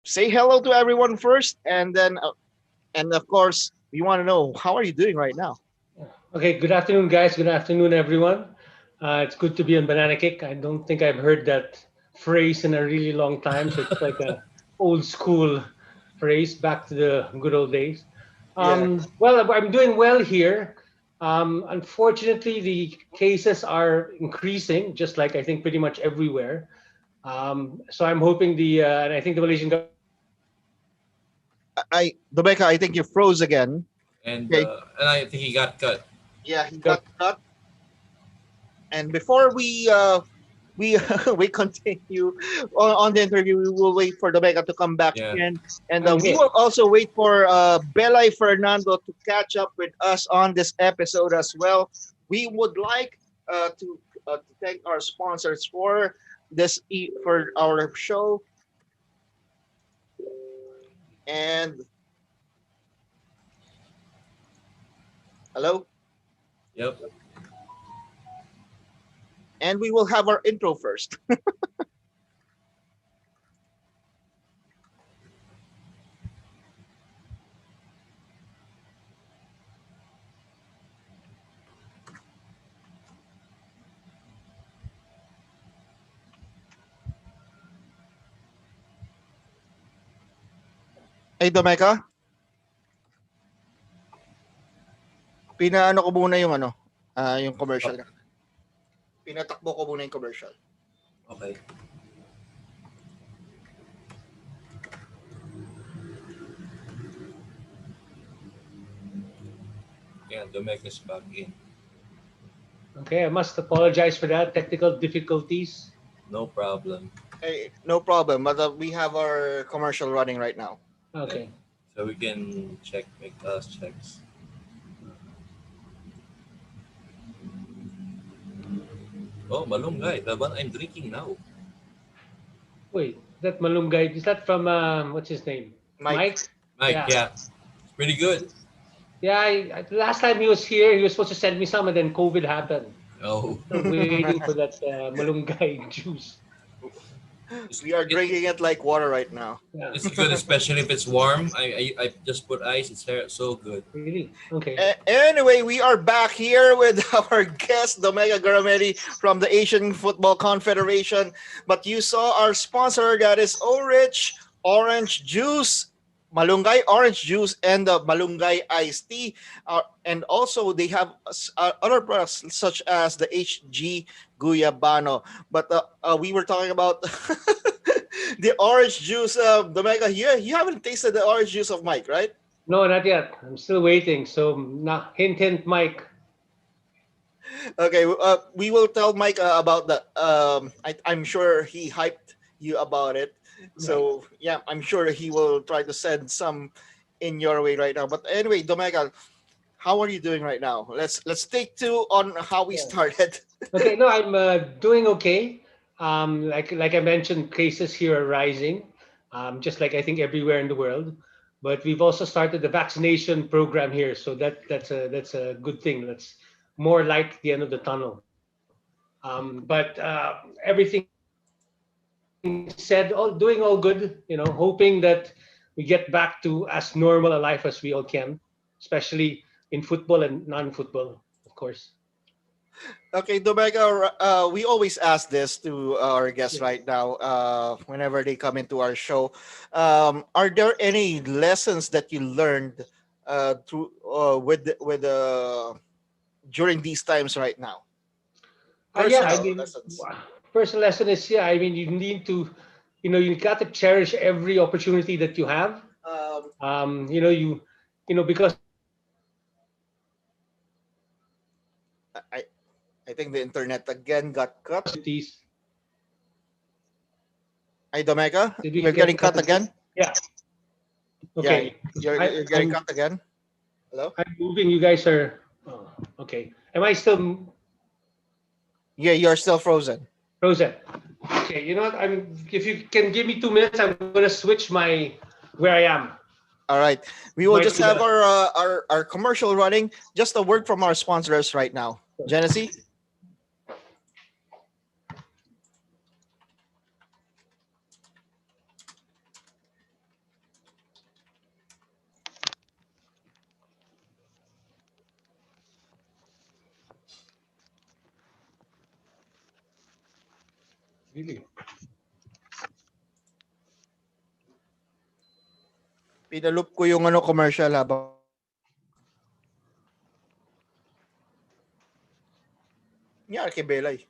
say hello to everyone first, and then, and of course, we want to know how are you doing right now. Okay, good afternoon, guys. Good afternoon, everyone. It's good to be on Banana Kick. I don't think I've heard that phrase in a really long time, so it's like a old school phrase back to the good old days. Yeah, Well, I'm doing well here. Unfortunately, the cases are increasing, just like I think pretty much everywhere. So I'm hoping and I think the Malaysian government Domeka, I think you froze again. Okay, And I think he got cut. yeah, he got cut. And before we we continue on the interview, we will wait for Domeka to come back Yeah. again, and I'm we here. will also wait for Belay Fernando to catch up with us on this episode as well. We would like to thank our sponsors for for our show. And hello, Yep. and we will have our intro first. Hey Domeka, pinaano ko muna yung yung commercial. Pinatakbo ko muna yung commercial. Okay. Yeah, Domeka's back in. Okay, I must apologize for that technical difficulties. No problem. Hey, no problem. But we have our commercial running right now. Yeah. Okay. So we can make us checks. Oh, malunggay. The one I'm drinking now. Wait, that Malunggay, is that from what's his name? Mike. Mike, yeah. It's pretty good. Yeah, last time he was here, he was supposed to send me some, and then COVID happened. Oh. So waiting for that Malunggay juice. We are drinking it like water right now. Yeah. It's good, especially if it's warm. I just put ice. It's so good. Really? Okay. Anyway, we are back here with our guest, Domeka Garamendi from the Asian Football Confederation. But you saw our sponsor, that is O-Rich Orange Juice, Malunggay Orange Juice, and the Malunggay Iced Tea. And also, they have other products such as the HG Guyabano. But we were talking about the orange juice. Domeka, you haven't tasted the orange juice of Mike, right? No, not yet. I'm still waiting. So, hint, hint, Mike. Okay, we will tell Mike about that. I'm sure he hyped you about it. So yeah, I'm sure he will try to send some in your way right now. But anyway, Domeka, how are you doing right now? Let's take two on how we started. Okay, no, I'm doing okay. Like I mentioned, cases here are rising, just like I think everywhere in the world. But we've also started the vaccination program here, so that's a good thing. That's more light at the end of the tunnel. But everything said, all doing all good. Hoping that we get back to as normal a life as we all can, especially in football and non-football, of course. Okay, Domeka, we always ask this to our guests right now whenever they come into our show. Are there any lessons that you learned through during these times right now? Yeah, I Personal mean, lessons. personal lesson is, yeah, I mean, you need to, you got to cherish every opportunity that you have. Um, Because I I think the internet again got cut. opportunities. Hey, Domeka, Did we you're get getting cut again. Yeah. Yeah, Okay. you're getting cut again. Hello. I'm moving. You guys are. Oh, okay. Am I still Yeah, you're still frozen. frozen? Okay. You know what? If you can give me 2 minutes, I'm gonna switch where I am. All right, we will Might just be have the- our commercial running. Just a word from our sponsors right now. Genesee. Really. Pinaloop ko yung commercial habang niya kay Belay.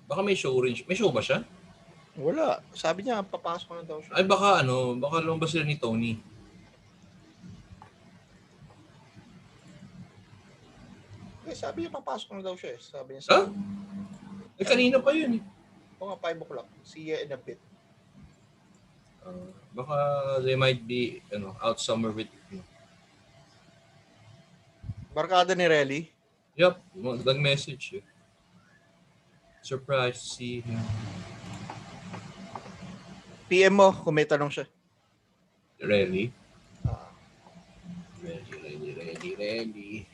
Baka may show rin. May show ba siya? Wala. Sabi niya, papasok na daw siya. Ay baka baka lumabas sila ni Tony. Sabi niya, papasok na daw siya. Sabi niya sa Ha? Eh kanina pa yun. mga 5 o'clock. See you in a bit. Baka they might be out somewhere with Barkada ni Relly. Yup, nag-message. Surprised to see him. PM mo kung may tanong siya. Ready? Ready.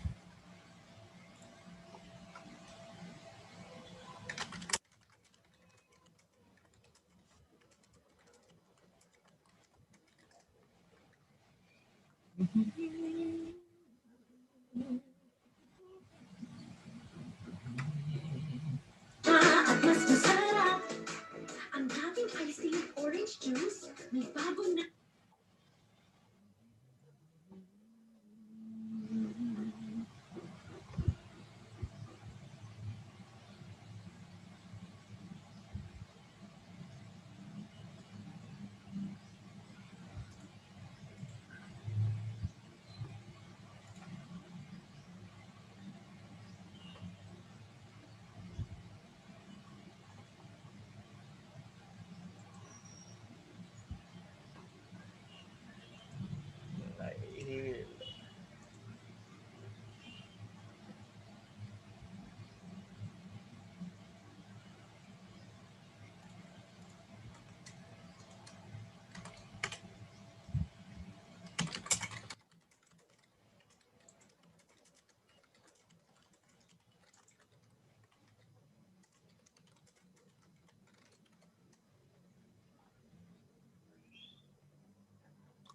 Mas masarap. Ang daming iced tea with orange juice. May bago na.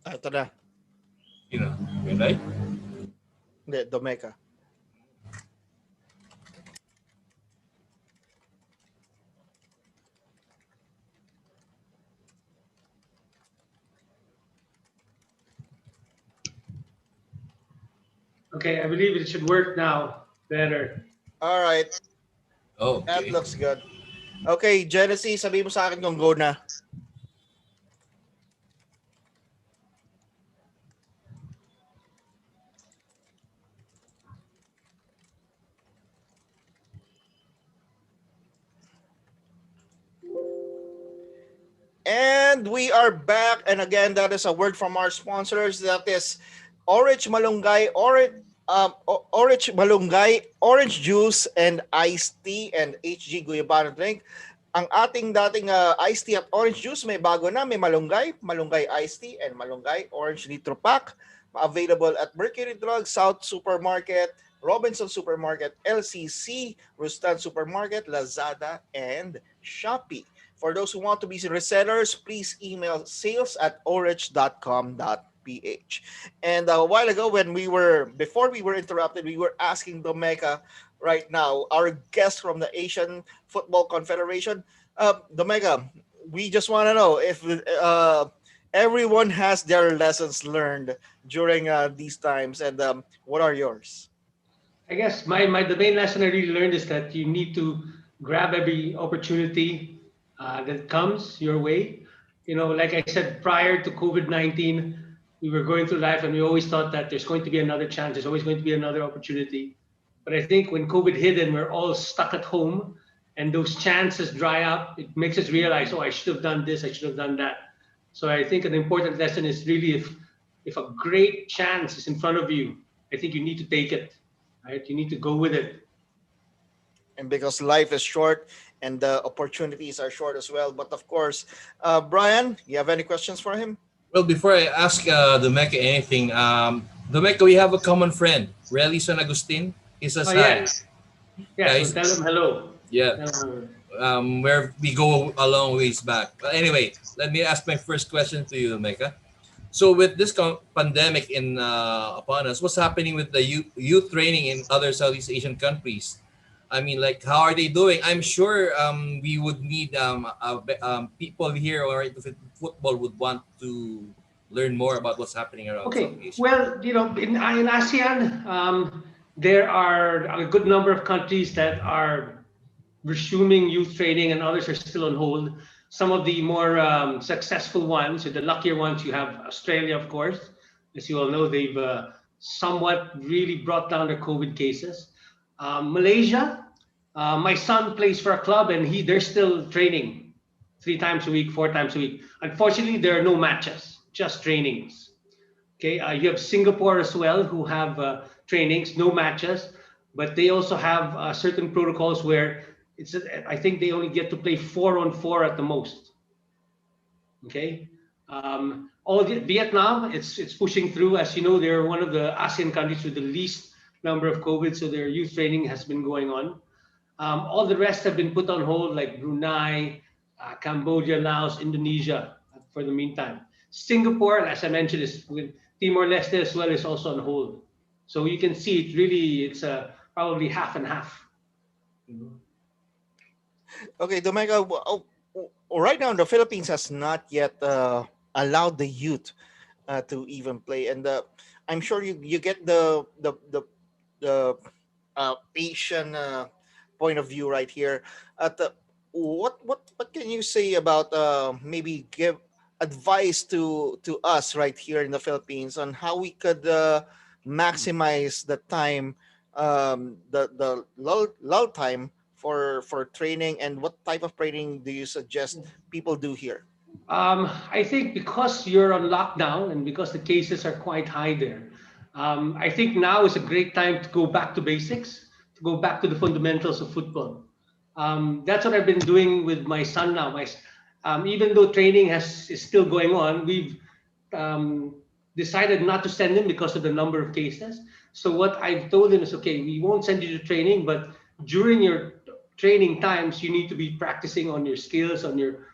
Ito na. Sino? Belay? Hindi, Domeka. Okay, I believe it should work now. Better. All right. Oh, That okay. looks good. Okay, Genesis, sabi mo sa akin kung go na. And we are back. And again, that is a word from our sponsors. That is Orange Malunggay, Orange Malunggay, Orange Juice, and Iced Tea, and HG Guyabano Drink. Ang ating dating iced tea at orange juice, may bago na. May malunggay, malunggay iced tea, and malunggay orange litro pack. Available at Mercury Drug, South Supermarket, Robinson Supermarket, LCC, Rustan Supermarket, Lazada, and Shopee. For those who want to be resellers, please email sales@orich.com.ph. And a while ago, before we were interrupted, we were asking Domeka right now, our guest from the Asian Football Confederation. Domeka, we just want to know if everyone has their lessons learned during these times, and what are yours? I guess the main lesson I really learned is that you need to grab every opportunity that comes your way. Like I said, prior to COVID-19, we were going through life and we always thought that there's going to be another chance, there's always going to be another opportunity. But I think when COVID hit and we're all stuck at home and those chances dry up, it makes us realize, oh, I should have done this, I should have done that. So I think an important lesson is really if a great chance is in front of you, I think you need to take it, right? You need to go with it. And because life is short and the opportunities are short as well. But of course, Brian, you have any questions for him? Well, before I ask Domeka anything, Domeka, we have a common friend, Relly San Agustin. He's a Oh, yes. Yeah, Guys, so tell them hello. yeah. where we go a long ways back. But anyway, let me ask my first question to you, Mecca. So with this pandemic in upon us, what's happening with the youth training in other Southeast Asian countries? I mean, like, how are they doing? I'm sure we would need people here or into football would want to learn more about what's happening around Okay, Southeast Asia. well, in ASEAN, there are a good number of countries that are resuming youth training, and others are still on hold. Some of the more successful ones, or the luckier ones, you have Australia, of course. As you all know, they've somewhat really brought down their COVID cases. Malaysia, my son plays for a club, and they're still training 3 times a week, 4 times a week. Unfortunately, there are no matches, just trainings. Okay, you have Singapore as well, who have trainings, no matches, but they also have certain protocols where I think they only get to play 4-on-4 at the most. Okay, Vietnam, it's pushing through. As you know, they're one of the ASEAN countries with the least number of COVID, so their youth training has been going on. All the rest have been put on hold, like Brunei, Cambodia, Laos, Indonesia, for the meantime. Singapore, as I mentioned, is with Timor-Leste as well, is also on hold. So you can see it's probably half and half. Okay, Domeka. Right now, the Philippines has not yet allowed the youth to even play, and I'm sure you get the Asian point of view right here. At the what can you say about maybe give advice to us right here in the Philippines on how we could maximize the time, the lull time for training, and what type of training do you suggest people do here? I think because you're on lockdown and because the cases are quite high there, I think now is a great time to go back to basics, to go back to the fundamentals of football. That's what I've been doing with my son now. Even though training is still going on, we've decided not to send him because of the number of cases. So what I've told him is, okay, we won't send you to training, but during your training times, you need to be practicing on your skills, on your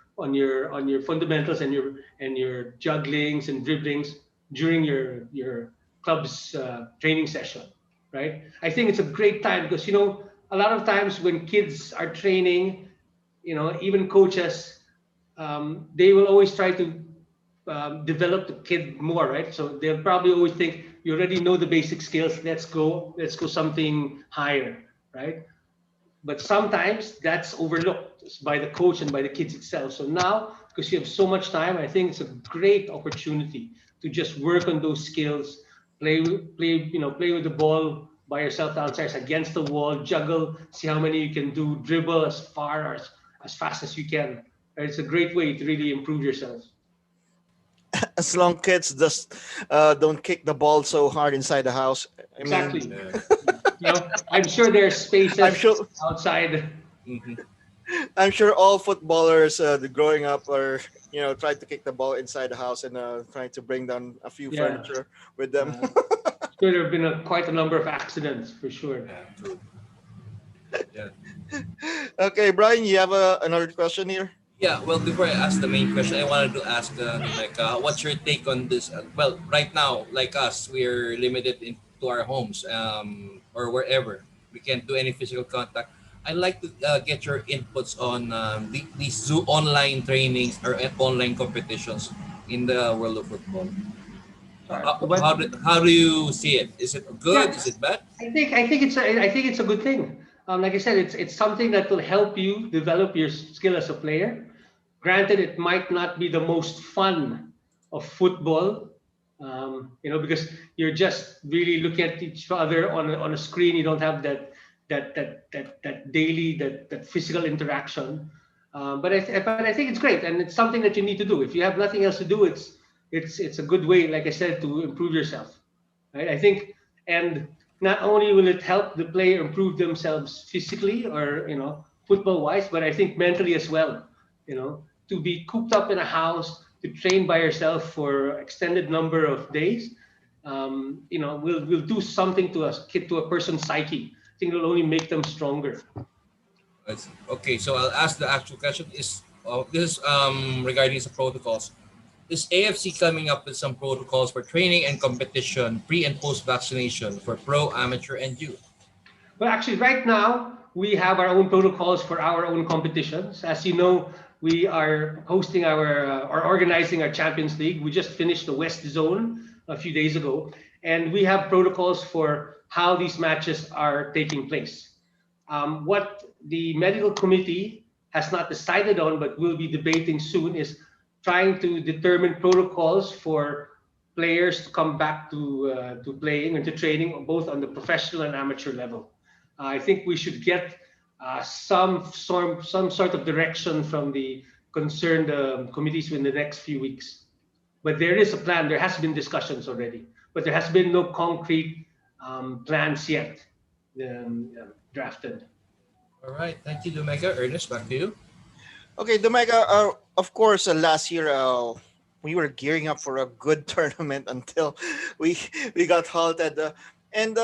fundamentals and your jugglings and dribblings during your club's training session, right? I think it's a great time because a lot of times when kids are training, even coaches, they will always try to develop the kid more, right? So they'll probably always think you already know the basic skills. Let's go something higher, right? But sometimes that's overlooked by the coach and by the kids itself. So now, because you have so much time, I think it's a great opportunity to just work on those skills, play with the ball by yourself downstairs against the wall, juggle, see how many you can do, dribble as far or as fast as you can. Right? It's a great way to really improve yourself. As long kids just don't kick the ball so hard inside the house. I mean, Exactly. Yeah. I'm sure there's I'm spaces sure outside. Mhm. I'm sure all footballers growing up are trying to kick the ball inside the house and trying to bring down a few Yeah. furniture with them. Uh, sure, there have been quite a number of accidents for sure. Yeah, true. Yeah. Okay, Brian, you have another question here. Yeah, well, before I ask the main question, I wanted to ask, like, what's your take on this? Well, right now, like us, we're limited into our homes or wherever. We can't do any physical contact. I'd like to get your inputs on these Zoo online trainings or online competitions in the world of football. Sorry. What? How do you see it? Is it good? Yeah, Is it bad? I think it's a good thing. Like I said, it's something that will help you develop your skill as a player. Granted, it might not be the most fun of football, because you're just really looking at each other on a screen. You don't have that daily that physical interaction. But I think it's great, and it's something that you need to do. If you have nothing else to do, it's a good way, like I said, to improve yourself. Right? I think, and not only will it help the player improve themselves physically or football wise, but I think mentally as well. To be cooped up in a house, to train by yourself for extended number of days, will do something to a person's psyche. I think it'll only make them stronger. Okay, so I'll ask the actual question. Is this is regarding some protocols? Is AFC coming up with some protocols for training and competition pre and post vaccination for pro, amateur, and youth? Well, actually, right now we have our own protocols for our own competitions. As you know, we are hosting or organizing our Champions League. We just finished the West Zone a few days ago, and we have protocols for how these matches are taking place. What the medical committee has not decided on, but will be debating soon, is trying to determine protocols for players to come back to playing and to training, both on the professional and amateur level. I think we should get some sort of direction from the concerned committees in the next few weeks. But there is a plan. There has been discussions already, but there has been no concrete plans yet drafted. All right, thank you, Domeka. Ernest, back to you. Okay, Domeka, of course, last year we were gearing up for a good tournament until we we got halted. And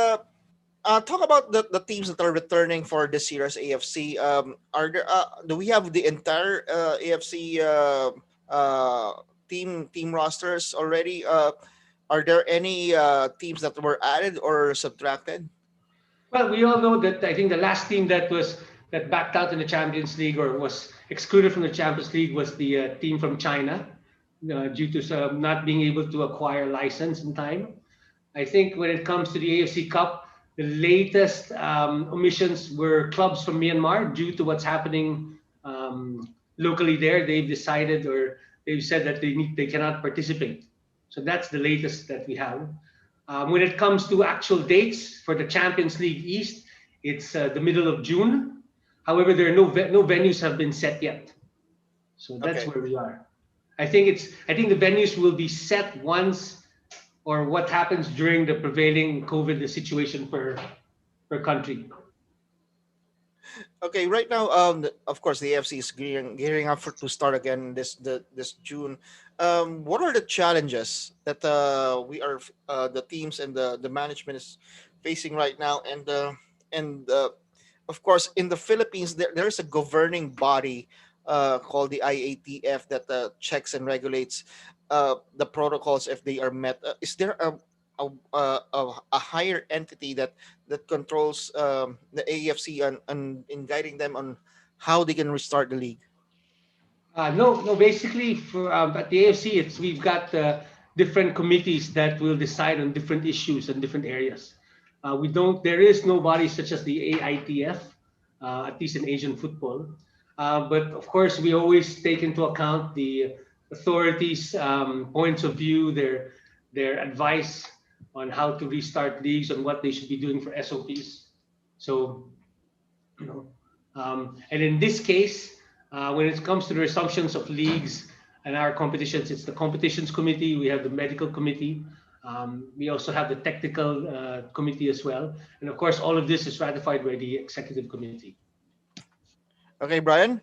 talk about the teams that are returning for this year's AFC. Are there? Do we have the entire AFC uh, team rosters already? Are there any teams that were added or subtracted? Well, we all know that I think the last team that backed out in the Champions League or was excluded from the Champions League was the team from China due to not being able to acquire license in time. I think when it comes to the AFC Cup, the latest omissions were clubs from Myanmar due to what's happening locally there. They've decided or they've said that they cannot participate. So that's the latest that we have. When it comes to actual dates for the Champions League East, it's the middle of June. However, there are no venues have been set yet. So that's Okay. where we are. I think the venues will be set once or what happens during the prevailing COVID situation per country. Okay, right now, of course, the AFC is gearing up for to start again this June. What are the challenges that we are the teams and the management is facing right now? And of course, in the Philippines, there is a governing body called the IATF that checks and regulates the protocols if they are met. Is there a higher entity that controls the AFC and in guiding them on how they can restart the league? No, no. Basically, for at the AFC, we've got different committees that will decide on different issues and different areas. We don't. There is no body such as the AITF, at least in Asian football. But of course, we always take into account the authorities' points of view, their advice on how to restart leagues, on what they should be doing for SOPs. So you know. And in this case, when it comes to the resumptions of leagues and our competitions, it's the competitions committee. We have the medical committee. We also have the technical committee as well. And of course, all of this is ratified by the executive committee. Okay, Brian.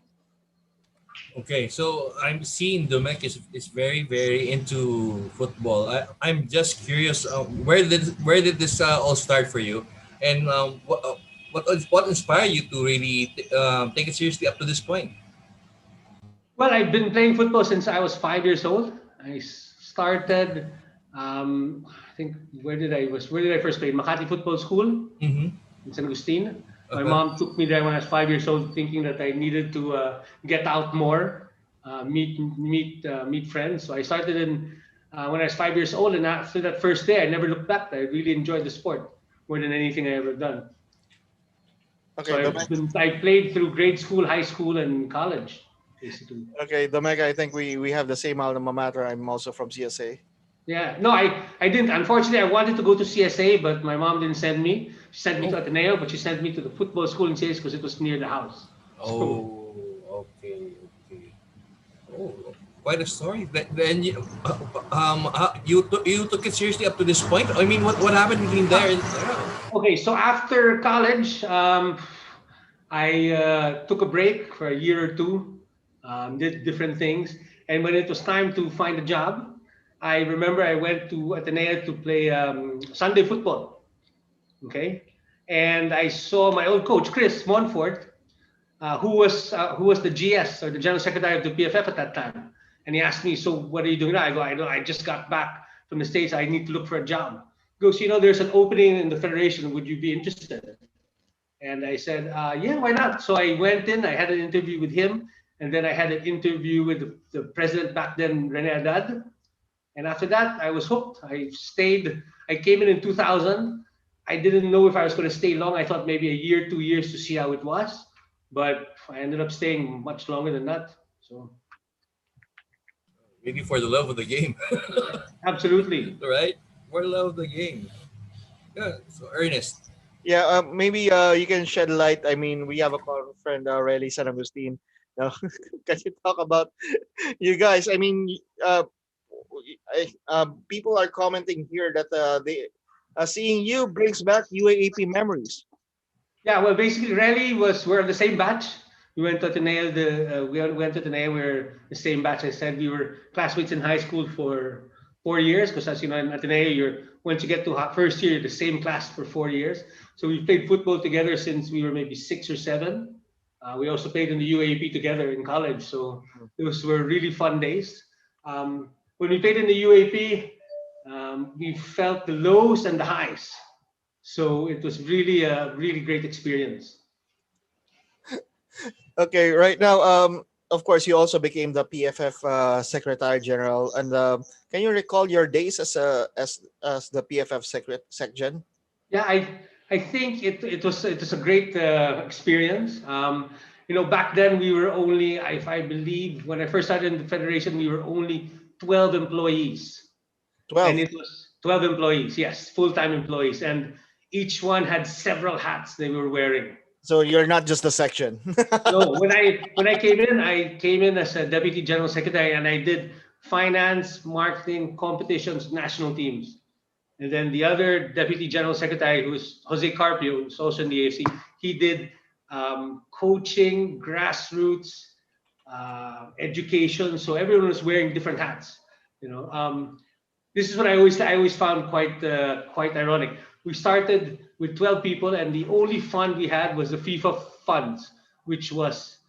Okay, so I'm seeing Domek is very very into football. I'm just curious, where did this all start for you, and what inspired you to really take it seriously up to this point? Well, I've been playing football since I was 5 years old. I started, I think, where did I first play? Makati Football School Mm-hmm. in San Agustin. My Okay. mom took me there when I was 5 years old, thinking that I needed to get out more, meet friends. So I started in when I was 5 years old, and after that first day, I never looked back. I really enjoyed the sport more than anything I ever done. So Okay, Domecq. I played through grade school, high school, and college, basically. Okay, Domecq. I think we have the same alma mater. I'm also from CSA. Yeah, no, I didn't. Unfortunately, I wanted to go to CSA, but my mom didn't send me. She sent me to Oh, Ateneo, but she sent me to the football school in CSA because it was near the house. So oh, okay, okay. Oh, quite a story. Then you took it seriously up to this point. I mean, what happened between there and okay, so after college, I took a break for a year or two, did different things, and when it was time to find a job, I remember I went to Ateneo to play Sunday football. Okay, and I saw my old coach Chris Monfort. who was the GS or the General Secretary of the PFF at that time, and he asked me, "So what are you doing now?" I go, "I know, I just got back from the States. I need to look for a job." He goes, "There's an opening in the Federation. Would you be interested?" And I said, "Yeah, why not?" So I went in. I had an interview with him, and then I had an interview with the president back then, Rene Haddad. And after that, I was hooked. I stayed. I came in 2000. I didn't know if I was going to stay long. I thought maybe a year, 2 years to see how it was, but I ended up staying much longer than that. So Maybe for the love of the game, absolutely. right? For the love of the game. Yeah. So Ernest. Yeah, maybe you can shed light. I mean, we have a common friend, Relly San Agustin. Now, can you talk about you guys? I mean, people are commenting here that they seeing you brings back UAAP memories. Yeah, well, basically, Rally was we're the same batch. We went to Ateneo. We went to Ateneo. We're the same batch. I said we were classmates in high school for 4 years because, as you know, in Ateneo, you're once you get to first year, you're the same class for 4 years. So we played football together since we were maybe 6 or 7. We also played in the UAP together in college. So those were really fun days. When we played in the UAP, we felt the lows and the highs. So it was really a really great experience. Okay, right now, of course, you also became the PFF Secretary General, and can you recall your days as the PFF Secgen? Yeah, I think it was a great experience. Back then we were only, if I believe, when I first started in the federation, we were only 12 employees, and 12. it was 12 employees, yes, full-time employees, and each one had several hats they were wearing. So you're not just the section. No, I came in as a deputy general secretary, and I did finance, marketing, competitions, national teams. And then the other deputy general secretary, who's Jose Carpio, who's also in the AFC, he did coaching, grassroots, education. So everyone was wearing different hats. You know, this is what I always found quite ironic. We started with 12 people, and the only fund we had was the FIFA funds, which was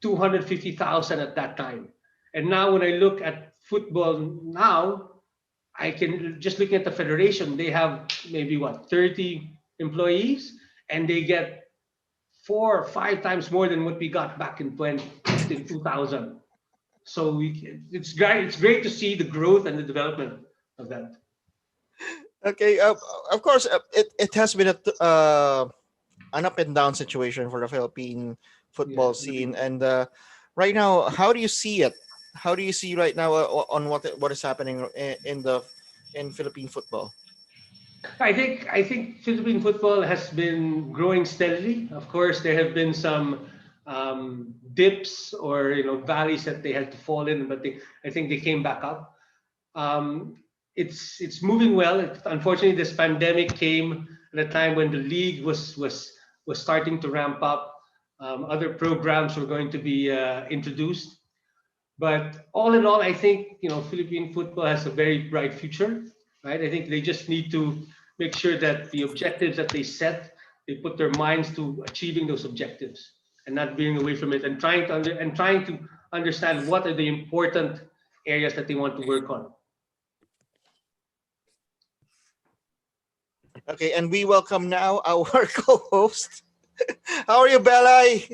250,000 at that time. And now, when I look at football now, I can just looking at the federation, they have maybe what 30 employees, and they get 4 or 5 times more than what we got back in 2000. So it's great. It's great to see the growth and the development of that. Okay, of course, it has been an up and down situation for the Philippine football Yes. scene, and right now, how do you see it? How do you see right now on what is happening in Philippine football? I think Philippine football has been growing steadily. Of course, there have been some dips or valleys that they had to fall in, but I think they came back up. Um, it's moving well. Unfortunately, this pandemic came at a time when the league was starting to ramp up. Other programs were going to be introduced, but all in all, I think Philippine football has a very bright future, right? I think they just need to make sure that the objectives that they set, they put their minds to achieving those objectives and not veering away from it, and trying to understand what are the important areas that they want to work on. Okay, and we welcome now our co-host. How are you, Belay?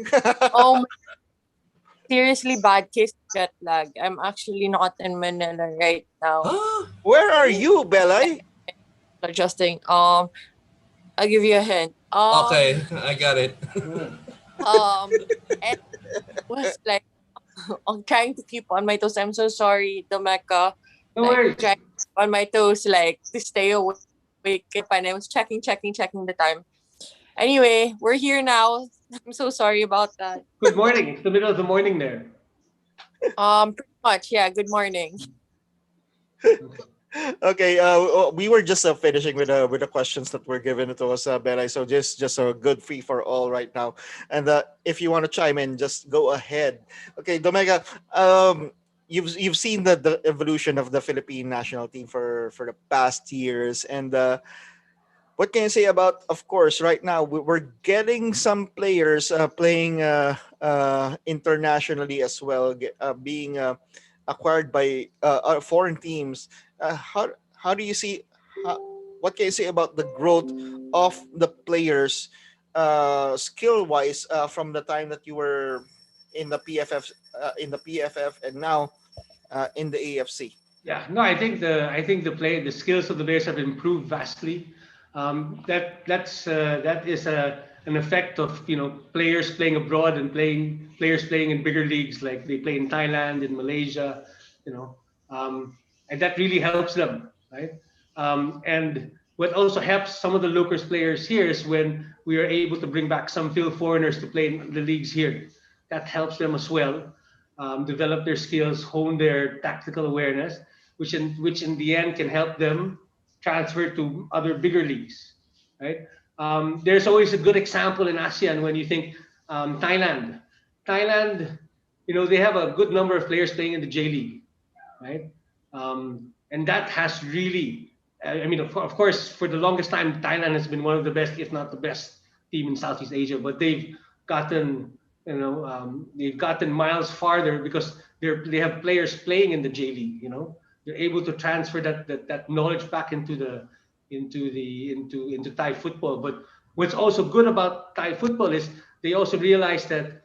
Oh, seriously bad case of jet lag. I'm actually not in Manila right now. Huh? Where are you, Belay? Adjusting. I'll give you a hint. Okay, I got it. And it was like I'm trying to keep on my toes. I'm so sorry, Domeka. No Like worries. trying to keep on my toes, like to stay awake. And I was checking the time. Anyway, we're here now. I'm so sorry about that. Good morning. It's the middle of the morning there. Pretty much, yeah. Good morning. Okay, we were just finishing with the questions that were given to us, Belay. So just a good free for all right now. And if you want to chime in, just go ahead. Okay, Domega, you've seen the evolution of the Philippine national team for the past years, and what can you say about, of course, right now we're getting some players playing internationally as well, being acquired by foreign teams. How do you see? How, what can you say about the growth of the players, skill wise, from the time that you were in the PFF, and now in the AFC? Yeah, no, I think the skills of the Bears have improved vastly. That is an effect of players playing abroad and players playing in bigger leagues, like they play in Thailand, in Malaysia, you know, um, and that really helps them, right? And what also helps some of the local players here is when we are able to bring back some field foreigners to play in the leagues here. That helps them as well, develop their skills, hone their tactical awareness, which in the end can help them transfer to other bigger leagues, right? There's always a good example in ASEAN when you think Thailand. Thailand, they have a good number of players playing in the J League, right? And that has really, I mean, of course, for the longest time, Thailand has been one of the best, if not the best team in Southeast Asia. But gotten, they've gotten miles farther because they have players playing in the J League. They're able to transfer that knowledge back into Thai football. But what's also good about Thai football is they also realize that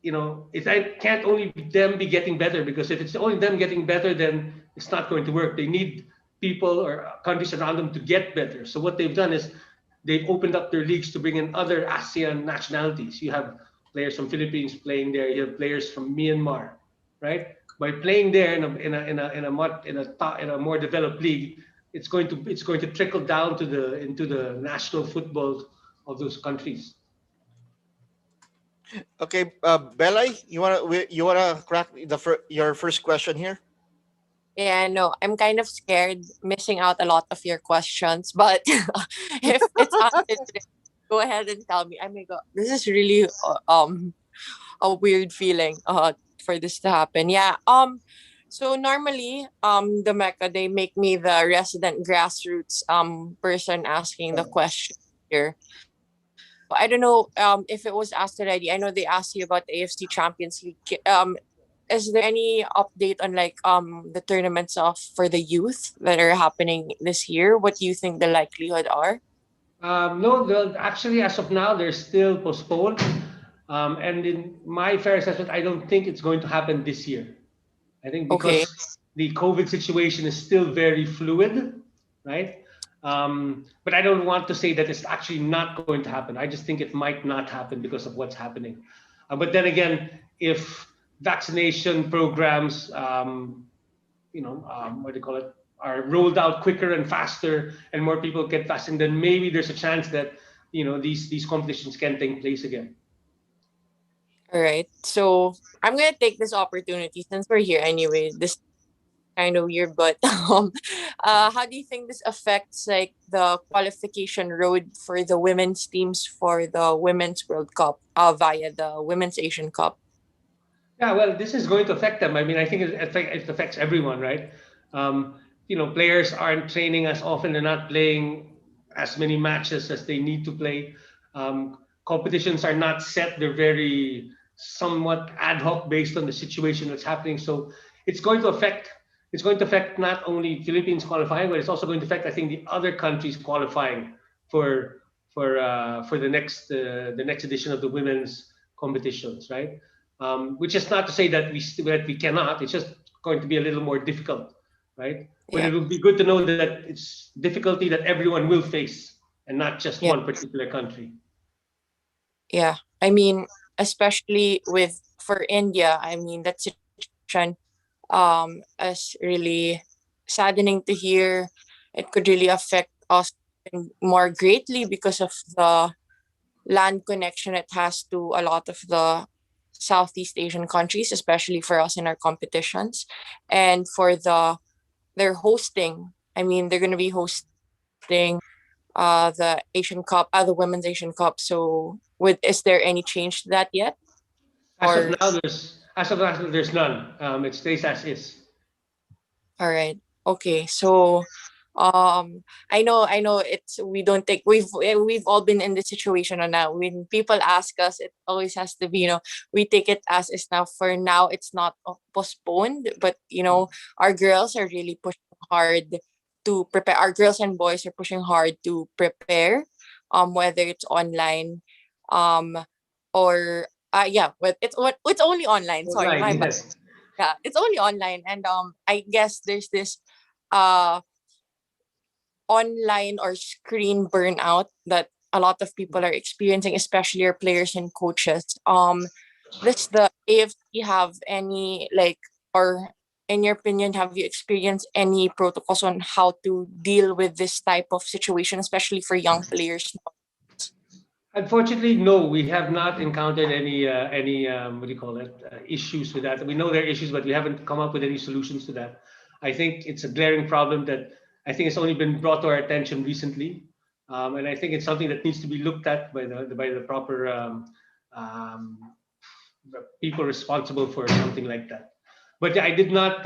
it can't only be them be getting better, because if it's only them getting better, then it's not going to work. They need people or countries around them to get better. So what they've done is they've opened up their leagues to bring in other ASEAN nationalities. You have players from Philippines playing there. You have players from Myanmar, right? By playing there in a more developed league, it's going to trickle down into the national football of those countries. Okay, Belay, you wanna crack your first question here? Yeah, no, I'm kind of scared missing out a lot of your questions, but if it's answered, go ahead and tell me. I may go. This is really a weird feeling for this to happen. Yeah. So normally the Mecca, they make me the resident grassroots person asking the question here. So I don't know if it was asked already. I know they asked you about the AFC Champions League. Is there any update on like the tournaments of for the youth that are happening this year? What do you think the likelihood are? No, actually, as of now, they're still postponed. And in my fair assessment, I don't think it's going to happen this year. I think Okay. because the COVID situation is still very fluid, right? But I don't want to say that it's actually not going to happen. I just think it might not happen because of what's happening. But then again, if vaccination programs, what do you call it, are rolled out quicker and faster, and more people get vaccinated, then maybe there's a chance that these competitions can take place again. All right. So I'm gonna take this opportunity since we're here anyway. This kind of weird, but how do you think this affects like the qualification road for the women's teams for the Women's World Cup via the Women's Asian Cup? Yeah, well, this is going to affect them. I mean, I think it affects everyone, right? Players aren't training as often. They're not playing as many matches as they need to play. Competitions are not set. They're very somewhat ad hoc based on the situation that's happening. So it's going to affect not only Philippines qualifying, but it's also going to affect, I think, the other countries qualifying for the next edition of the women's competitions, right? Which is not to say that we cannot. It's just going to be a little more difficult, right? But Yeah. it will be good to know that it's difficulty that everyone will face, and not just Yeah. one particular country. Yeah. I mean, especially with for India, I mean that situation is really saddening to hear. It could really affect us more greatly because of the land connection it has to a lot of the Southeast Asian countries, especially for us in our competitions. And for they're hosting, I mean, they're going to be hosting the Asian Cup, the Women's Asian Cup. So, is there any change to that yet? Or, As of now, there's none. It stays as is. all right. Okay. So, I know it's we don't take we've all been in this situation now. When people ask us, it always has to be, we take it as is now. For now, it's not postponed, but our girls are really pushing hard to prepare. Our girls and boys are pushing hard to prepare, whether it's online, um, or yeah, but it's only online. Sorry, Online, my bad. yes. Yeah, it's only online, and I guess there's this uh online or screen burnout that a lot of people are experiencing, especially our players and coaches. Does the AFC have any like, or in your opinion, have you experienced any protocols on how to deal with this type of situation, especially for young players? Unfortunately, no, we have not encountered any what do you call it, issues with that. We know there are issues, but we haven't come up with any solutions to that. I think it's a glaring problem that I think it's only been brought to our attention recently, and I think it's something that needs to be looked at by the proper um, people responsible for something like that. But yeah, I did not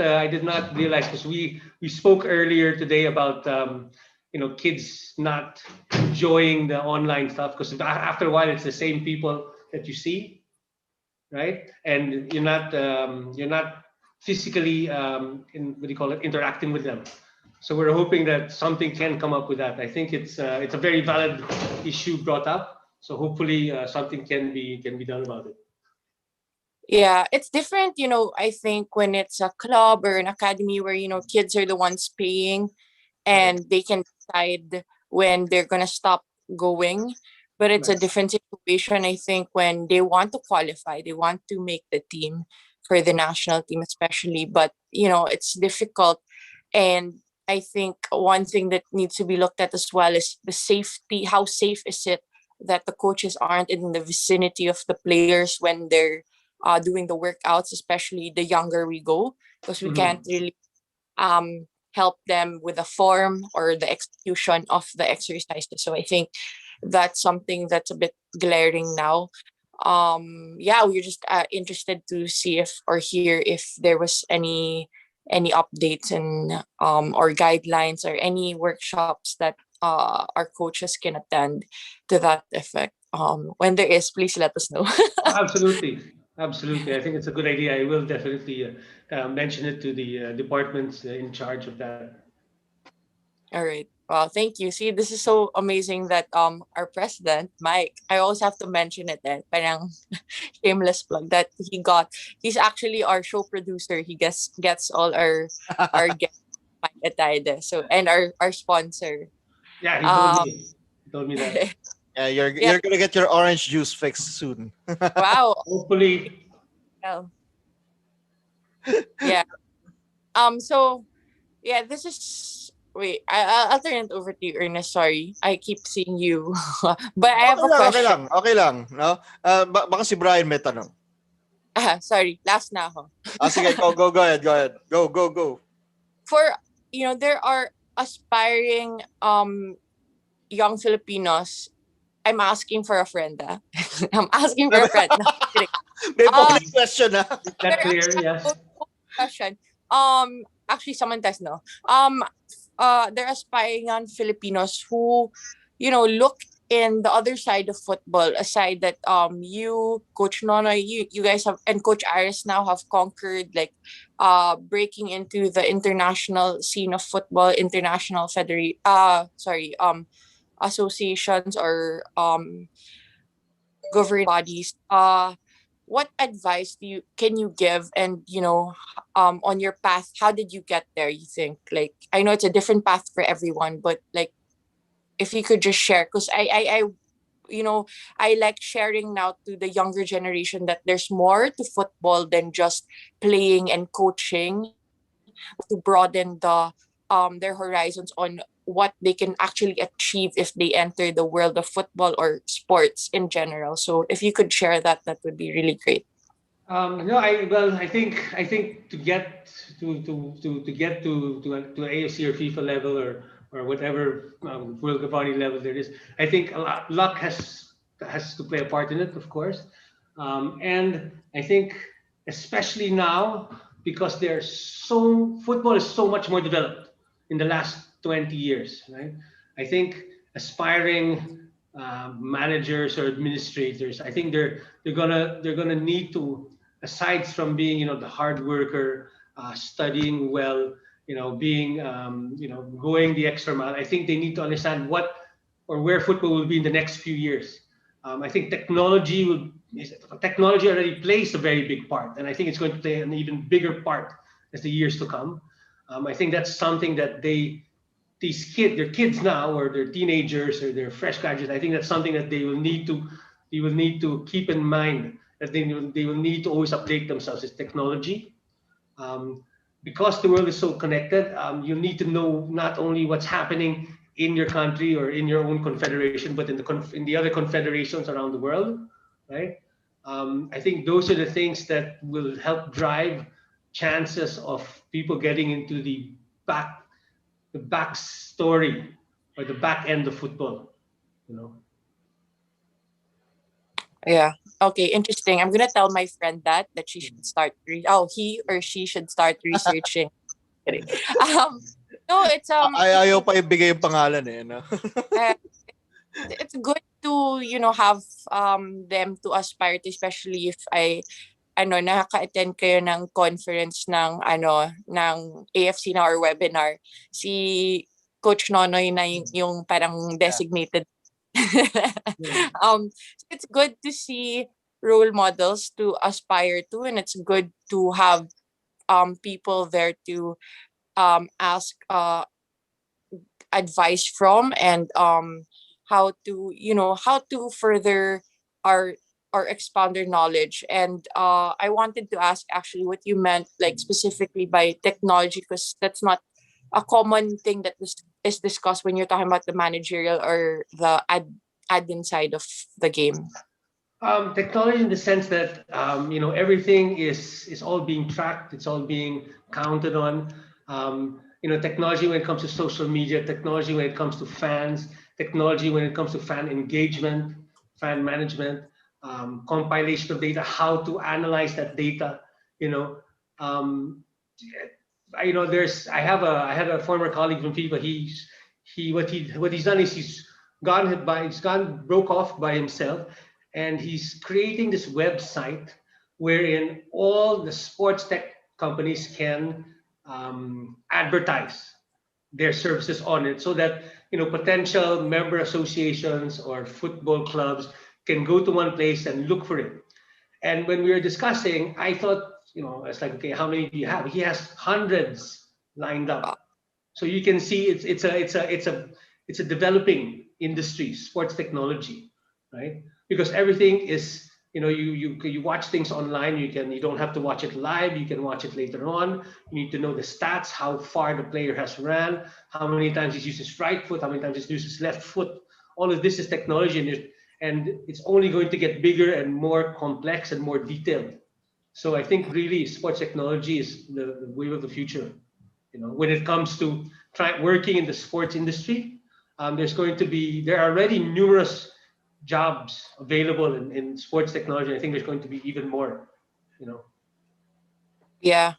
realize, because we spoke earlier today about kids not enjoying the online stuff, because after a while it's the same people that you see, right? And you're not physically in what do you call it, interacting with them. So we're hoping that something can come up with that. I think it's a very valid issue brought up. So hopefully something can be done about it. Yeah, it's different, I think when it's a club or an academy where, kids are the ones paying Right. and they can decide when they're going to stop going. But it's a Right. different situation, I think, when they want to qualify, they want to make the team for the national team, especially. But, it's difficult. And I think one thing that needs to be looked at as well is the safety. How safe is it that the coaches aren't in the vicinity of the players when they're doing the workouts, especially the younger we go, because we can't Mhm. really help them with the form or the execution of the exercises. So I think that's something that's a bit glaring now. Yeah, we're just interested to see if or hear if there was any updates and or guidelines or any workshops that our coaches can attend to that effect. When there is, please let us know. Absolutely. Absolutely. I think it's a good idea. I will definitely mention it to the departments in charge of that. All right. Well, thank you. See, this is so amazing that our president, Mike, I always have to mention it then. Parang shameless plug that he's actually our show producer. He gets all our guests Mike Atayde. So and our sponsor. Yeah, he told Um me. He told me that. Yeah, you're yeah, you're gonna get your orange juice fixed soon. wow. Hopefully, Well, yeah. So yeah, this is wait, I'll turn it over to you, Ernest. Sorry. I keep seeing you. But I have Okay a lang, okay question. lang, okay lang, no? Baka si Brian may tanong. Sorry, last na ako. Sige, go ahead, go. For there are aspiring young Filipinos. I'm asking for a friend. I'm asking for May, a friend. No, kidding. may Um, polling question na. is that there clear? are Yes. question. Actually, someone does know. There are aspiring young Filipinos who, look in the other side of football, aside that you, Coach Nono, you guys have and Coach Iris now have conquered like breaking into the international scene of football, international associations or governing bodies. What advice can you give, and on your path, how did you get there, you think? Like, I know it's a different path for everyone, but like if you could just share, because you know I like sharing now to the younger generation that there's more to football than just playing and coaching. To broaden their horizons on what they can actually achieve if they enter the world of football or sports in general. So if you could share that, that would be really great. No, I think to get to get to AFC or FIFA level or whatever World Cavani level there is, I think a lot luck has to play a part in it, of course, and I think especially now because there's so football is so much more developed in the last 20 years, right? I think aspiring managers or administrators, I think they're gonna need to, aside from being, the hard worker, studying well, being, going the extra mile. I think they need to understand what or where football will be in the next few years. I think technology already plays a very big part, and I think it's going to play an even bigger part as the years to come. I think that's something that they're kids now, or they're teenagers, or they're fresh graduates. I think that's something that they will need to keep in mind, that they will need to always update themselves. Is technology. Um, because the world is so connected, you need to know not only what's happening in your country or in your own confederation, but in the other confederations around the world, right? I think those are the things that will help drive chances of people getting into the back story, or the back end of football. You know. Yeah. Okay, interesting. I'm gonna tell my friend that she should start he or she should start researching. Kidding. Um no, it's Ayaw pa ibigay yung pangalan eh, no? uh, it's good to have them to aspire to, especially if nakaka-attend kayo ng conference ng AFC na or webinar. Si Coach Nonoy na yung parang designated. So it's good to see role models to aspire to, and it's good to have people there to ask advice from, and how to further our expand their knowledge. And I wanted to ask actually what you meant, like specifically by technology, because that's not a common thing that is discussed when you're talking about the managerial or the admin side of the game. Technology, in the sense that, everything is all being tracked, it's all being counted on. Technology when it comes to social media, technology when it comes to fans, technology when it comes to fan engagement, fan management, compilation of data, how to analyze that data. You know, um, I have a former colleague from FIFA. What he's done is he's gone broke off by himself, and he's creating this website wherein all the sports tech companies can advertise their services on it, so that potential member associations or football clubs can go to one place and look for it. And when we were discussing, I thought, it's like, okay, how many do you have? He has hundreds lined up. So you can see it's a developing industry, sports technology, right? Because everything is, you watch things online. You don't have to watch it live. You can watch it later on. You need to know the stats, how far the player has ran, how many times he's used his right foot, how many times he's used his left foot. All of this is technology, and it's only going to get bigger and more complex and more detailed. So I think really sports technology is the wave of the future. When it comes to working in the sports industry, there are already numerous jobs available in sports technology. I think there's going to be even more. You know. Yeah.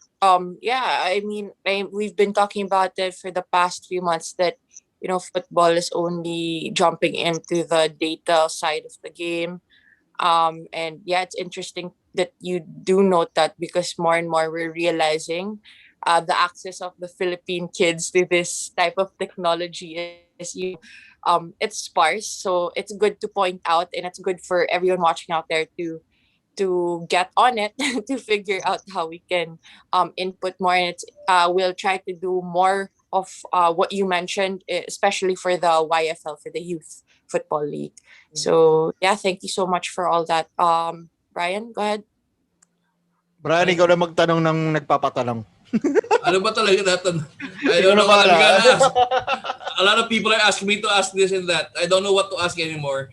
Yeah, I mean, we've been talking about it for the past few months that, football is only jumping into the data side of the game. And yeah, it's interesting that you do note that, because more and more we're realizing the access of the Philippine kids to this type of technology is, it's sparse. So it's good to point out, and it's good for everyone watching out there to get on it to figure out how we can input more. And we'll try to do more of what you mentioned, especially for the YFL, for the Youth Football League. So yeah, thank you so much for all that. Brian, go ahead. Brian, ikaw na magtanong ng nagpapatanong. Ano ba talaga natin? I Ikaw don't na know what I'm bahala. gonna ask. A lot of people are asking me to ask this and that. I don't know what to ask anymore.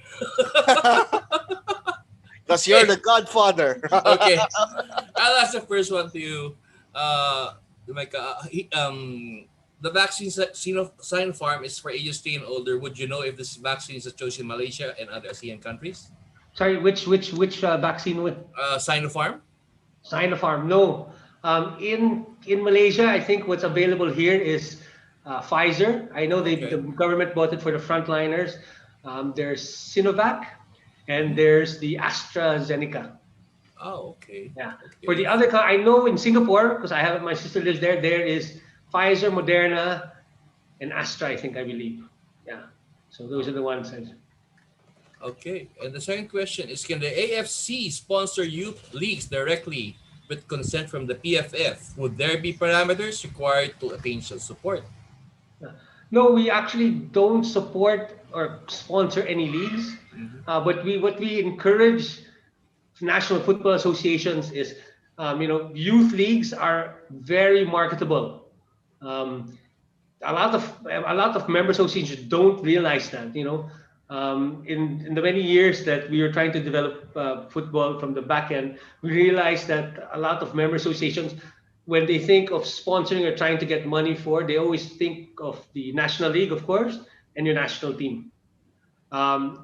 Because you're the godfather. Okay. I'll ask the first one to you. Domeka, the vaccine Sinopharm is for ages 3 and older. Would you know if this vaccine is chosen in Malaysia and other ASEAN countries? Sorry, which vaccine with Sinopharm? Sinopharm? No. In Malaysia, I think what's available here is Pfizer. I know the Okay. government bought it for the frontliners. There's Sinovac, and Mhm. there's the AstraZeneca. Oh, okay. Yeah. For the Okay. other, I know in Singapore, because I have my sister lives there. There is Pfizer, Moderna, and Astra. I think I believe. Yeah. So those are Oh, the ones. okay. And the second question is, can the AFC sponsor youth leagues directly with consent from the PFF? Would there be parameters required to attain such support? Yeah. No, we actually don't support or sponsor any leagues. Mhm. But what we encourage national football associations is, youth leagues are very marketable. Um, a lot of member associations don't realize that. In the many years that we were trying to develop football from the back end, we realized that a lot of member associations, when they think of sponsoring or trying to get money for, they always think of the national league, of course, and your national team.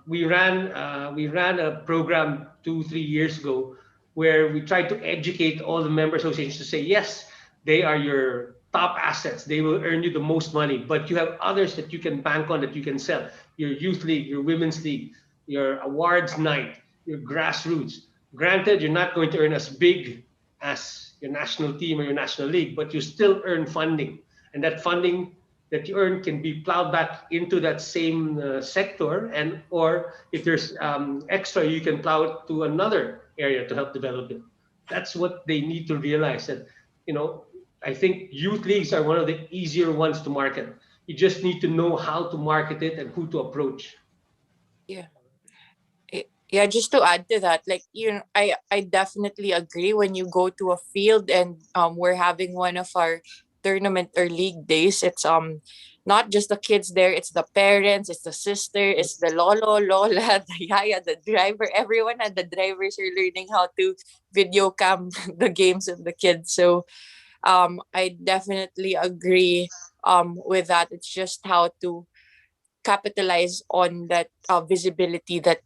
We ran a program 2 3 years ago where we tried to educate all the member associations to say yes, they are your top assets. They will earn you the most money, but you have others that you can bank on, that you can sell. Your youth league, your women's league, your awards night, your grassroots. Granted, you're not going to earn as big as your national team or your national league, but you still earn funding, and that funding that you earn can be plowed back into that same sector, and or if there's extra, you can plow it to another area to help develop it. That's what they need to realize, that you know I think youth leagues are one of the easier ones to market. You just need to know how to market it and who to approach. Yeah. Yeah, just to add to that, like, I definitely agree. When you go to a field and we're having one of our tournament or league days, it's not just the kids there, it's the parents, it's the sister, it's the lolo, lola, the yaya, the driver, everyone, and the drivers are learning how to video cam the games of the kids. So I definitely agree with that. It's just how to capitalize on that visibility that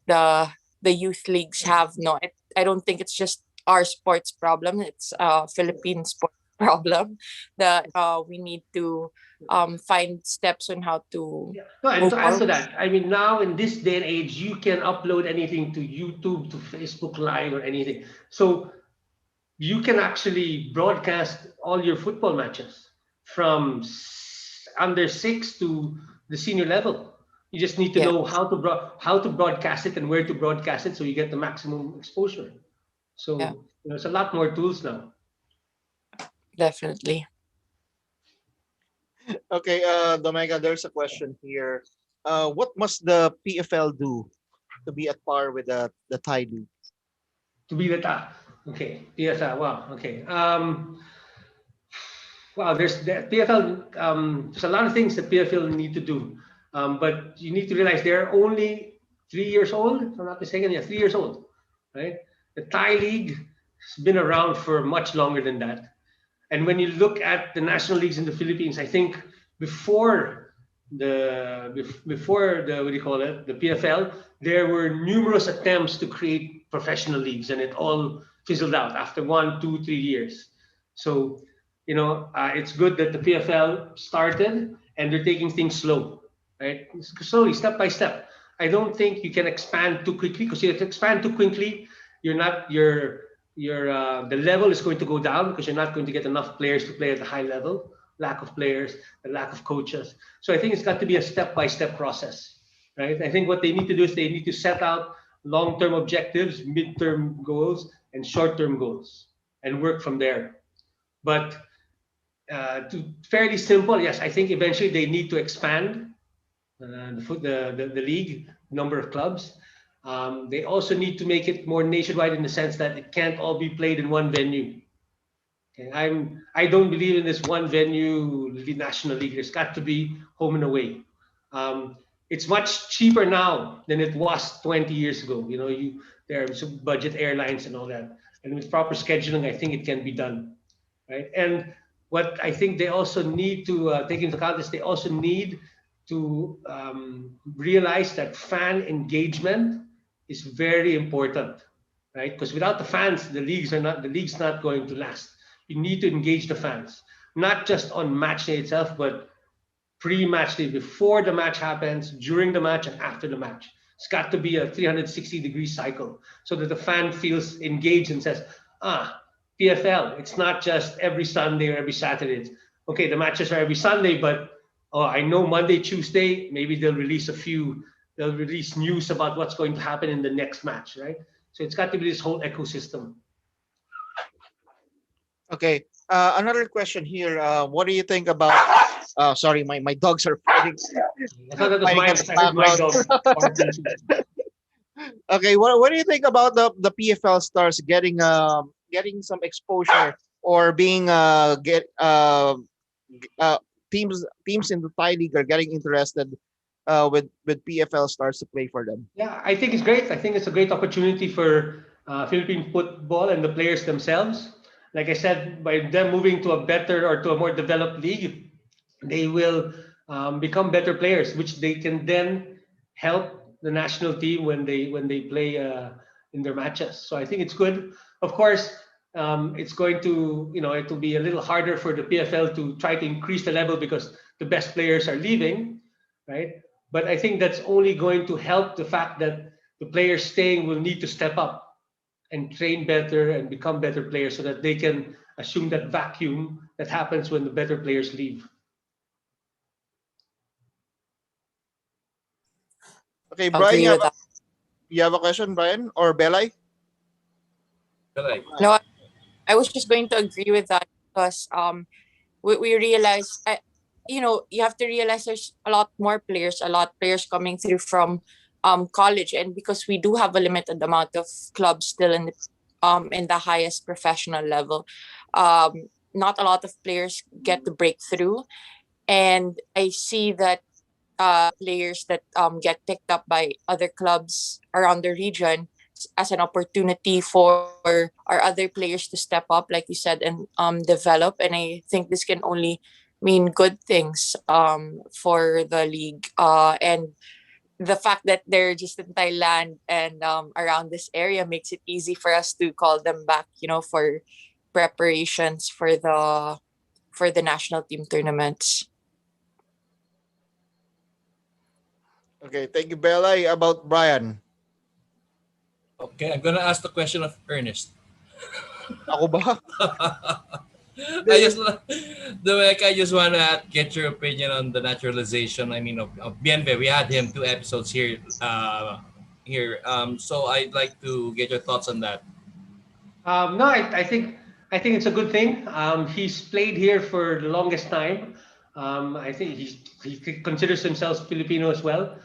the youth leagues have. No, I don't think it's just our sports problem. It's Philippine sports problem that we need to find steps on how to Yeah. No, and move to add to forward. that, I mean, now in this day and age, you can upload anything to YouTube, to Facebook Live, or anything. So you can actually broadcast all your football matches from under six to the senior level. You just need to Yeah, know how to broadcast it and where to broadcast it, so you get the maximum exposure. yeah, So there's a lot more tools now. definitely. Okay, Domega, there's a question here. What must the PFL do to be at par with the Thai league? To be the top. Okay. PSL. Wow. Okay. Wow. There's the PFL. There's a lot of things that PFL need to do, but you need to realize they're only 3 years old. If I'm not mistaken, yeah, 3 years old, right? The Thai league has been around for much longer than that. And when you look at the national leagues in the Philippines, I think before before the, what do you call it, the PFL, there were numerous attempts to create professional leagues, and it all fizzled out after 1 2 3 years. So it's good that the PFL started, and they're taking things slow, right? Slowly, step by step. I don't think you can expand too quickly, because if you expand too quickly, you're not your the level is going to go down, because you're not going to get enough players to play at the high level. Lack of players, the lack of coaches. So I think it's got to be a step-by-step process, right? I think what they need to do is they need to set out long-term objectives, mid-term goals, and short-term goals, and work from there. But fairly simple, yes. I think eventually they need to expand the league number of clubs. They also need to make it more nationwide, in the sense that it can't all be played in one venue. Okay, I don't believe in this one venue national league. There's got to be home and away. It's much cheaper now than it was 20 years ago. There are some budget airlines and all that, and with proper scheduling, I think it can be done, right? And what I think they also need to take into account is they also need to realize that fan engagement is very important, right? Because without the fans, the league's not going to last. You need to engage the fans, not just on match day itself, but pre-match day, before the match happens, during the match, and after the match. It's got to be a 360-degree cycle so that the fan feels engaged and says, PFL, it's not just every Sunday or every Saturday. It's, okay, the matches are every Sunday, but I know Monday, Tuesday, maybe they'll release news about what's going to happen in the next match, right? So it's got to be this whole ecosystem. Okay. Another question here. What do you think about? Sorry, my dogs are fighting. I thought that was Fighting mine at the because I heard my background. dog barking too. Okay. What do you think about the PFL stars getting some exposure or being uh, teams in the Thai league are getting interested with PFL stars to play for them? Yeah, I think it's great. I think it's a great opportunity for Philippine football and the players themselves. Like I said, by them moving to a better or to a more developed league, they will become better players, which they can then help the national team when they play in their matches. So I think it's good. Of course, it's going to it will be a little harder for the PFL to try to increase the level because the best players are leaving, right? But I think that's only going to help the fact that the players staying will need to step up and train better and become better players so that they can assume that vacuum that happens when the better players leave. Okay, Brian, Agree with that. you have a question, Brian or Belay? Correct. No, I was just going to agree with that because we realize you have to realize there's a lot players coming through from college, and because we do have a limited amount of clubs still in the highest professional level, not a lot of players get to break through, and I see that players that get picked up by other clubs around the region as an opportunity for our other players to step up, like you said, and develop. And I think this can only mean good things for the league. And the fact that they're just in Thailand and around this area makes it easy for us to call them back, for preparations for the national team tournaments. Okay, thank you, Belay. About Brian? Okay, I'm gonna ask the question of Ernest. Ako ba? I just, Domeka, I just wanna get your opinion on the naturalization. I mean, of Bienve. We had him 2 episodes here. So I'd like to get your thoughts on that. No, I think it's a good thing. He's played here for the longest time. I think he considers himself Filipino as well.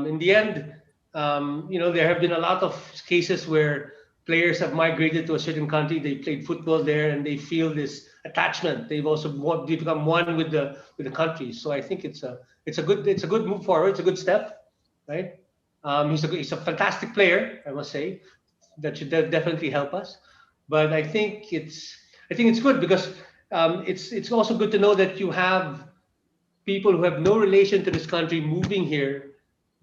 In the end, there have been a lot of cases where players have migrated to a certain country. They played football there, and they feel this attachment. They've become one with the country. So I think it's a good move forward. It's a good step, right? He's a fantastic player, I must say. That should definitely help us. But I think it's good because it's also good to know that you have people who have no relation to this country moving here,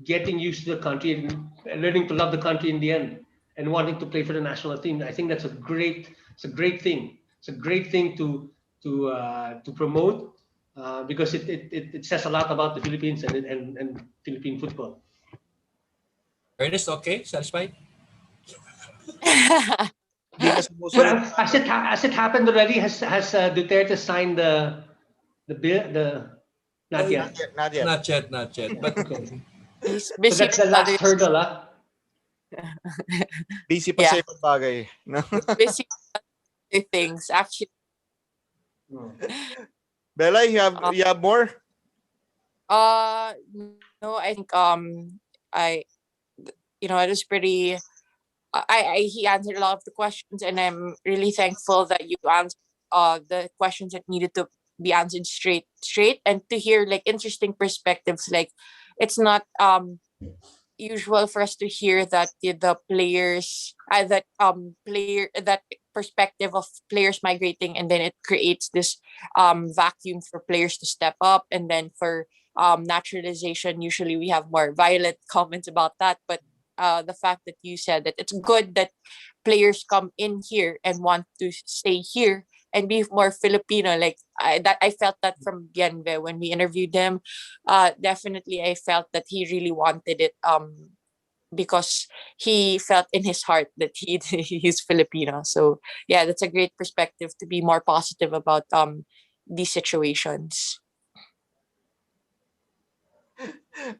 getting used to the country and learning to love the country in the end and wanting to play for the national team. I think it's a great thing. It's a great thing to promote because it says a lot about the Philippines and Philippine football. Ernest, okay, satisfied? Di na But sumusunod. has it happened already? Has Duterte signed the bill? Not Uh, Not yet. yet, not yet. Not yet, not yet. But Okay. He's So busy that's the with other last hurdle, huh? Busy pa yeah, sa ibang bagay. No? busy with other things actually. Hmm. Belay, uh, you have more? no, I think I it was pretty. He answered a lot of the questions, and I'm really thankful that you answered the questions that needed to be answered straight, and to hear like interesting perspectives. Like, it's not usual for us to hear that the players that perspective of players migrating, and then it creates this vacuum for players to step up, and then for naturalization usually we have more violent comments about that. But the fact that you said that it's good that players come in here and want to stay here and be more Filipino. Like I felt that from Bienve when we interviewed him. Definitely, I felt that he really wanted it. Because he felt in his heart that he's Filipino. So yeah, that's a great perspective to be more positive about these situations.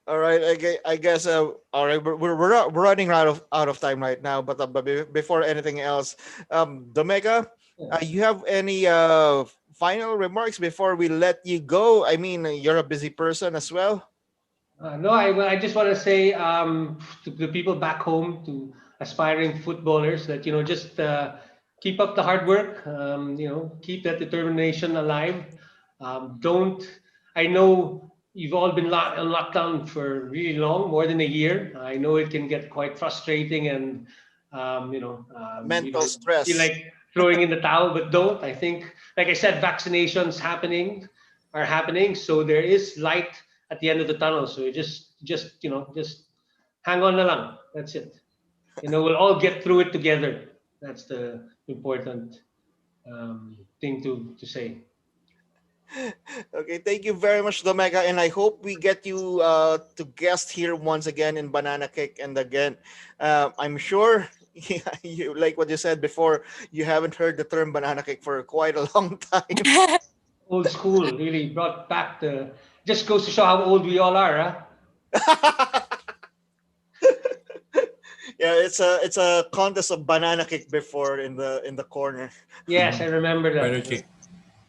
All right, I guess. All right, we're running out of time right now. But before anything else, Domeka, Yeah. you have any final remarks before we let you go? I mean, you're a busy person as well. No, I just want to say to the people back home, to aspiring footballers, that just keep up the hard work. Keep that determination alive. Don't. I know you've all been on lockdown for really long, more than a year. I know it can get quite frustrating, and Mental feel stress. like throwing in the towel, but don't. I think, like I said, vaccinations are happening, so there is light at the end of the tunnel. So you just hang on na lang. That's it. We'll all get through it together. That's the important thing to say. Okay, thank you very much, Domeka, and I hope we get you to guest here once again in Banana Cake. And again, I'm sure you like what you said before. You haven't heard the term banana cake for quite a long time. Old school really brought back the. Just goes to show how old we all are, huh? Yeah, it's a contest of banana cake before in the corner. Yes, I remember Brother that. Chick.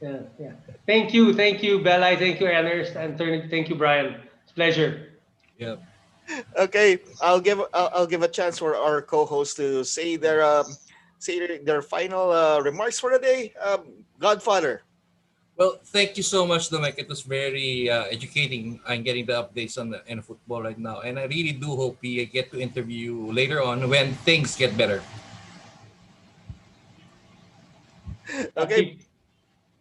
Yeah, yeah. Thank you, Bella. Thank you, Ernest, and thank you, Brian. It's a pleasure. Yeah. Okay, I'll give a chance for our co-host to say their final remarks for the day. Godfather. Well, thank you so much, Domek. It was very educating. I'm getting the updates on the in football right now, and I really do hope we get to interview you later on when things get better. I'll Okay.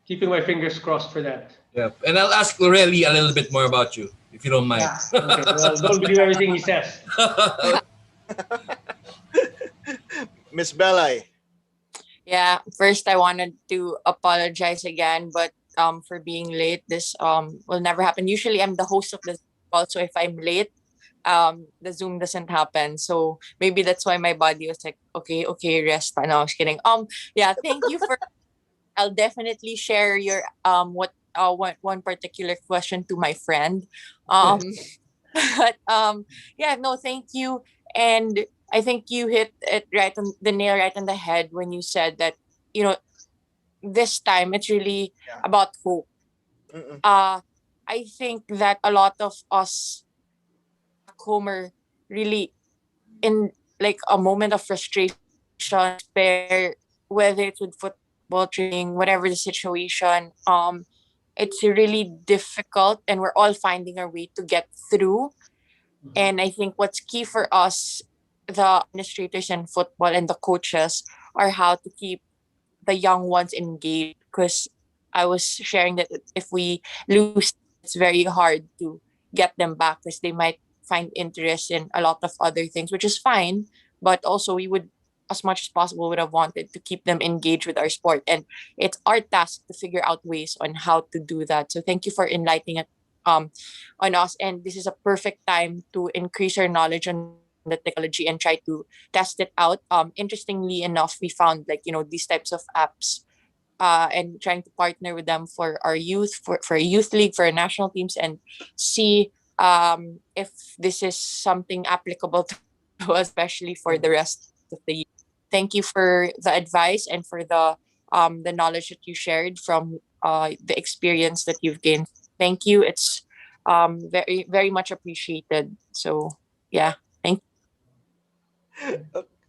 keeping my fingers crossed for that. Yeah, and I'll ask Lorelli a little bit more about you, if you don't mind. Yeah. Okay. Well, don't believe everything he says. Miss Belay. Yeah, first I wanted to apologize again, but for being late. This will never happen. Usually I'm the host of the call, so if I'm late, the Zoom doesn't happen. So maybe that's why my body was like, okay, okay, rest. No, I was kidding. Yeah, thank you for. I'll definitely share your one particular question to my friend. Um, but yeah, no, thank you. And I think you hit it right on the nail right on the head when you said that you know this time it's really Yeah. about hope. Mm-mm. uh I think that a lot of us back home are really in like a moment of frustration, despair, whether it's with football training, whatever the situation. It's really difficult and we're all finding our way to get through. Mhm. And I think what's key for us, the administrators in football and the coaches, are how to keep the young ones engaged. Because I was sharing that if we lose them, it's very hard to get them back because they might find interest in a lot of other things, which is fine. But also, we would, as much as possible, would have wanted to keep them engaged with our sport. And it's our task to figure out ways on how to do that. So thank you for enlightening it on us. And this is a perfect time to increase our knowledge on the technology and try to test it out. Interestingly enough, we found like, these types of apps and trying to partner with them for our youth, for a youth league, for our national teams, and see if this is something applicable to us, especially for the Yeah. rest of the year. Thank you for the advice and for the knowledge that you shared from the experience that you've gained. Thank you. It's very very much appreciated. So yeah, thank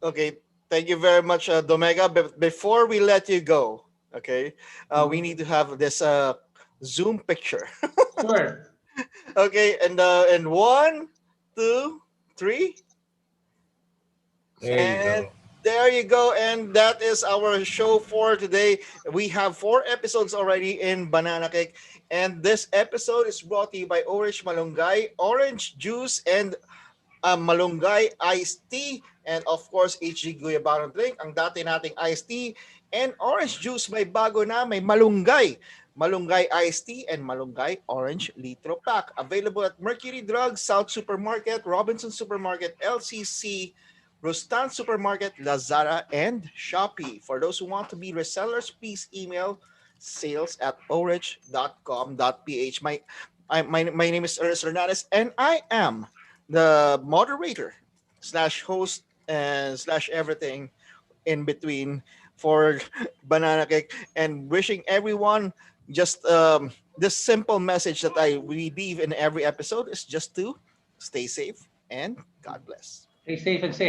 Okay, thank you very much, Domega. But before we let you go, okay, we Mhm. need to have this Zoom picture. Sure. Okay, and one, two, three, There you and go. there you go. And that is our show for today. We have 4 episodes already in Banana Cake, and this episode is brought to you by Orange Malunggay, Orange Juice, and Malunggay iced tea, and of course, HG Guyabano drink, ang dati nating iced tea, and orange juice may bago na, may malunggay. Malunggay iced tea and malunggay orange litro pack. Available at Mercury Drugs, South Supermarket, Robinson Supermarket, LCC, Rustan Supermarket, Lazada, and Shopee. For those who want to be resellers, please email sales@orich.com.ph. My name is Ernest Hernandez, and I am the moderator slash host and slash everything in between for Banana Cake, and wishing everyone just this simple message that I we leave in every episode is just to stay safe and God bless. Stay safe and stay